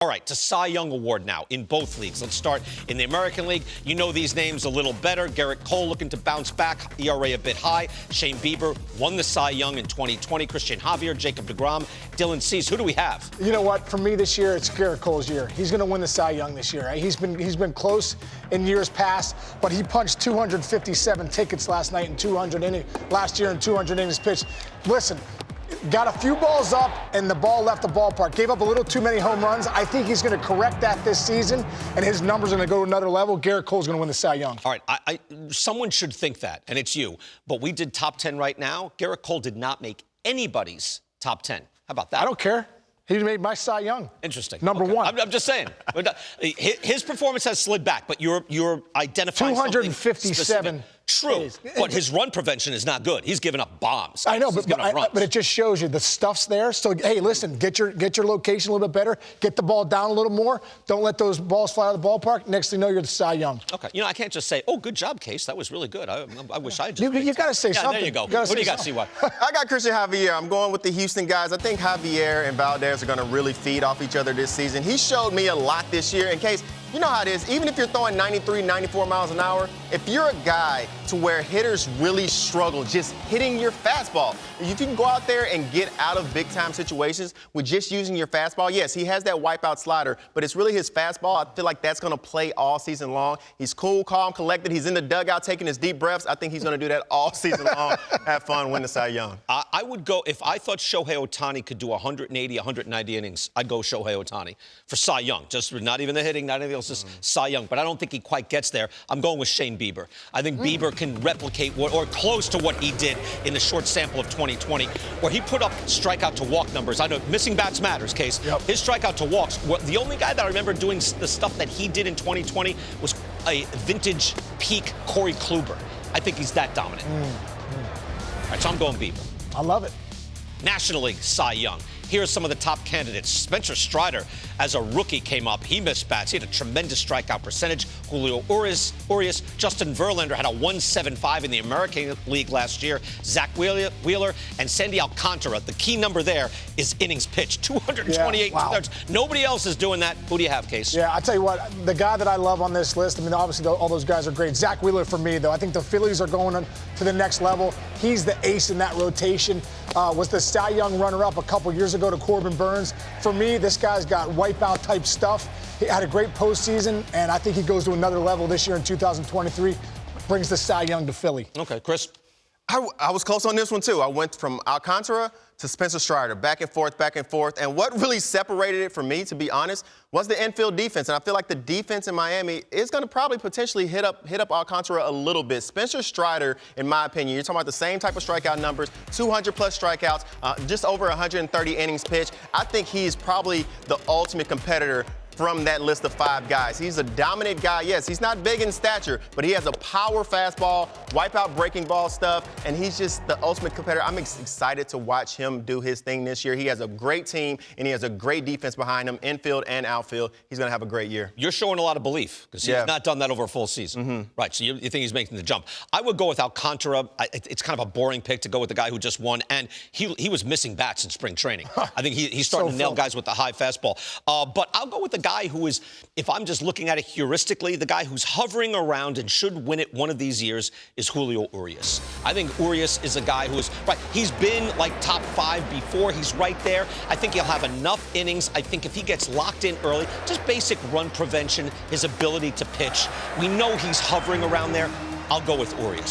All right, to Cy Young Award now in both leagues. Let's start in the American League. You know these names a little better. Gerrit Cole looking to bounce back, ERA a bit high. Shane Bieber won the Cy Young in 2020. Christian Javier, Jacob deGrom, Dylan Cease. Who do we have? You know what? For me this year, it's Gerrit Cole's year. He's going to win the Cy Young this year. Right? He's been close in years past, but he punched 257 tickets last year in 200 innings pitched. Listen. Got a few balls up, and the ball left the ballpark. Gave up a little too many home runs. I think he's going to correct that this season, and his numbers are going to go to another level. Gerrit Cole's going to win the Cy Young. All right, someone should think that, and it's you. But we did top 10 right now. Gerrit Cole did not make anybody's top 10. How about that? I don't care. He made my Cy Young. Interesting. Number one. I'm just saying. His performance has slid back, but you're identifying 257. True, but his run prevention is not good. He's giving up bombs. I know, but it just shows you the stuff's there. So, hey, listen, get your location a little bit better. Get the ball down a little more. Don't let those balls fly out of the ballpark. Next thing you know, you're the Cy Young. Okay. You know, I can't just say, oh, good job, Case. That was really good. I wish I just... You got to say something. There you go. What do you got, CY? I got Christian Javier. I'm going with the Houston guys. I think Javier and Valdez are going to really feed off each other this season. He showed me a lot this year. In case, you know how it is. Even if you're throwing 93, 94 miles an hour, if you're a guy to where hitters really struggle just hitting your fastball, if you can go out there and get out of big-time situations with just using your fastball, yes, he has that wipeout slider, but it's really his fastball. I feel like that's going to play all season long. He's cool, calm, collected. He's in the dugout taking his deep breaths. I think he's going to do that all season long. Have fun, win the Cy Young. I would go, if I thought Shohei Ohtani could do 180, 190 innings, I'd go Shohei Ohtani for Cy Young. Just not even the hitting, not anything else, just Cy Young. But I don't think he quite gets there. I'm going with Shane Bieber. I think Bieber can replicate or close to what he did in the short sample of 2020, where he put up strikeout to walk numbers. I know missing bats matters, Case. Yep. His strikeout to walks, the only guy that I remember doing the stuff that he did in 2020 was a vintage peak Corey Kluber. I think he's that dominant. All right, so I'm going Bieber. I love it. National League Cy Young. Here are some of the top candidates. Spencer Strider, as a rookie, came up. He missed bats. He had a tremendous strikeout percentage. Julio Urias, Justin Verlander had a 1.75 in the American League last year. Zach Wheeler, and Sandy Alcantara. The key number there is innings pitched, 228 2/3. Nobody else is doing that. Who do you have, Case? Yeah, I tell you what, the guy that I love on this list, I mean, obviously all those guys are great. Zach Wheeler for me, though. I think the Phillies are going to the next level. He's the ace in that rotation. Was the Cy Young runner-up a couple years ago to Corbin Burns. For me, this guy's got wipeout type stuff. He had a great postseason, and I think he goes to another level this year in 2023. Brings the Cy Young to Philly. Okay, Chris? I was close on this one, too. I went from Alcantara to Spencer Strider, back and forth. And what really separated it for me, to be honest, was the infield defense. And I feel like the defense in Miami is going to probably potentially hit up Alcantara a little bit. Spencer Strider, in my opinion, you're talking about the same type of strikeout numbers, 200-plus strikeouts, just over 130 innings pitched. I think he's probably the ultimate competitor from that list of 5 guys. He's a dominant guy. Yes, he's not big in stature, but he has a power fastball, wipeout breaking ball stuff, and he's just the ultimate competitor. I'm excited to watch him do his thing this year. He has a great team, and he has a great defense behind him, infield and outfield. He's going to have a great year. You're showing a lot of belief because he's not done that over a full season. Right, so you think he's making the jump. I would go with Alcantara. It's kind of a boring pick to go with the guy who just won, and he was missing bats in spring training. I think he's starting to nail guys with the high fastball. But I'll go with the guy who is, if I'm just looking at it heuristically, the guy who's hovering around and should win it one of these years is Julio Urias. I think Urias is a guy who is, right, he's been like top 5 before. He's right there. I think he'll have enough innings. I think if he gets locked in early, just basic run prevention, his ability to pitch, we know he's hovering around there. I'll go with Urias.